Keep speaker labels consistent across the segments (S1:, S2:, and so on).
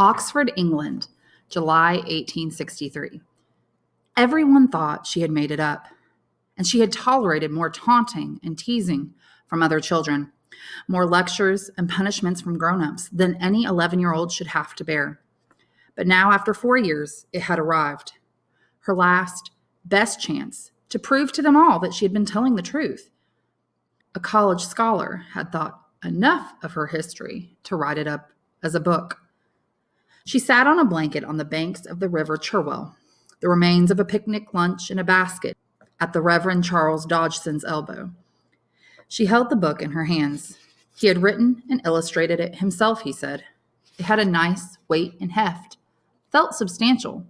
S1: Oxford, England, July 1863. Everyone thought she had made it up, and she had tolerated more taunting and teasing from other children, more lectures and punishments from grown-ups than any 11-year-old should have to bear. But now, after 4 years, it had arrived. Her last, best chance to prove to them all that she had been telling the truth. A college scholar had thought enough of her history to write it up as a book. She sat on a blanket on the banks of the river Cherwell, the remains of a picnic lunch in a basket at the Reverend Charles Dodgson's elbow. She held the book in her hands. He had written and illustrated it himself, he said. It had a nice weight and heft, felt substantial.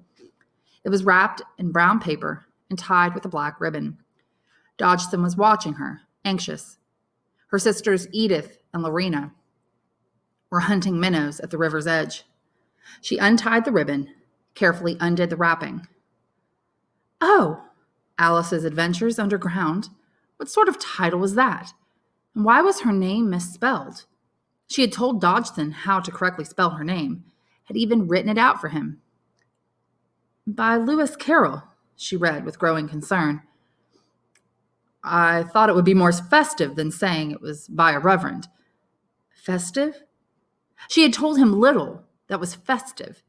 S1: It was wrapped in brown paper and tied with a black ribbon. Dodgson was watching her, anxious. Her sisters Edith and Lorena were hunting minnows at the river's edge. She untied the ribbon, carefully undid the wrapping. Oh, Alice's Adventures Underground. What sort of title was that? And why was her name misspelled? She had told Dodgson how to correctly spell her name, had even written it out for him. By Lewis Carroll, she read with growing concern. I thought it would be more festive than saying it was by a reverend. Festive? She had told him little that was festive.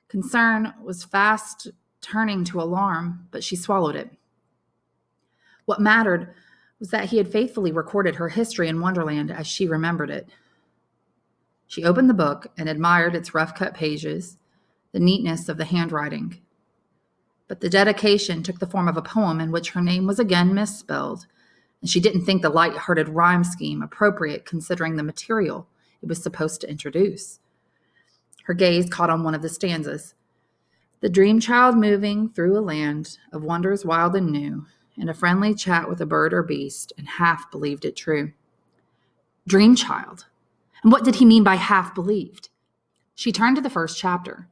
S1: Concern was fast turning to alarm, but she swallowed it. What mattered was that he had faithfully recorded her history in Wonderland as she remembered it. She opened the book and admired its rough-cut pages, the neatness of the handwriting. But the dedication took the form of a poem in which her name was again misspelled, and she didn't think the light-hearted rhyme scheme appropriate considering the material it was supposed to introduce. Her gaze caught on one of the stanzas. The dream child moving through a land of wonders wild and new, in a friendly chat with a bird or beast, and half believed it true. Dream child. And what did he mean by half believed? She turned to the first chapter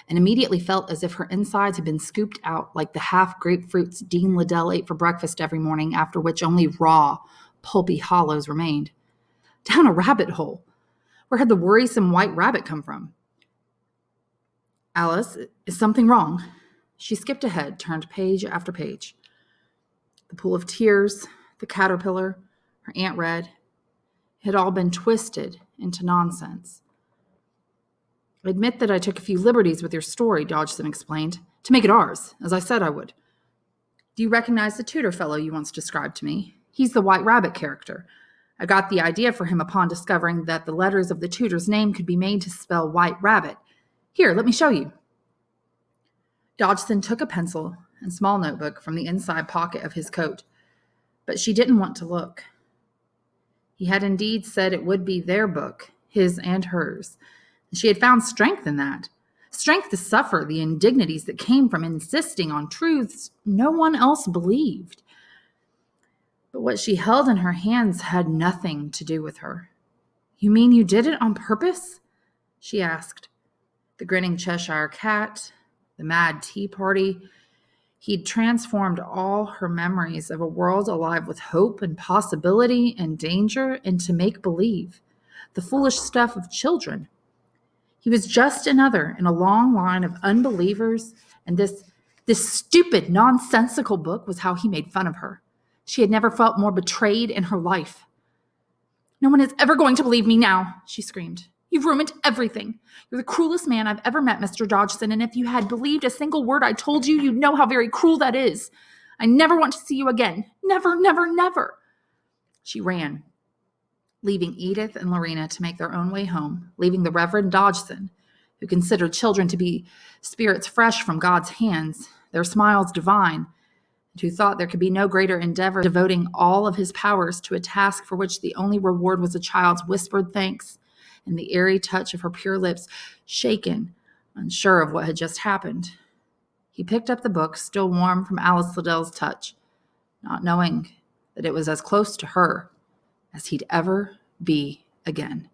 S1: and immediately felt as if her insides had been scooped out like the half grapefruits Dean Liddell ate for breakfast every morning, after which only raw, pulpy hollows remained. Down a rabbit hole. Where had the worrisome white rabbit come from? Alice, is something wrong? She skipped ahead, turned page after page. The pool of tears, the caterpillar, her Aunt read. It had all been twisted into nonsense. I admit that I took a few liberties with your story, Dodgson explained, to make it ours, as I said I would. Do you recognize the tutor fellow you once described to me? He's the White Rabbit character. I got the idea for him upon discovering that the letters of the tutor's name could be made to spell White Rabbit. Here, let me show you. Dodgson took a pencil and small notebook from the inside pocket of his coat, but she didn't want to look. He had indeed said it would be their book, his and hers. She had found strength in that, strength to suffer the indignities that came from insisting on truths no one else believed. But what she held in her hands had nothing to do with her. You mean you did it on purpose? She asked. The grinning Cheshire cat, the mad tea party. He'd transformed all her memories of a world alive with hope and possibility and danger into make-believe, the foolish stuff of children. He was just another in a long line of unbelievers, and this stupid, nonsensical book was how he made fun of her. She had never felt more betrayed in her life. No one is ever going to believe me now, she screamed. You've ruined everything. You're the cruelest man I've ever met, Mr. Dodgson, and if you had believed a single word I told you, you'd know how very cruel that is. I never want to see you again. Never, never, never. She ran, leaving Edith and Lorena to make their own way home, leaving the Reverend Dodgson, who considered children to be spirits fresh from God's hands, their smiles divine, and who thought there could be no greater endeavor, devoting all of his powers to a task for which the only reward was a child's whispered thanks and the airy touch of her pure lips, shaken, unsure of what had just happened. He picked up the book, still warm from Alice Liddell's touch, not knowing that it was as close to her as he'd ever be again.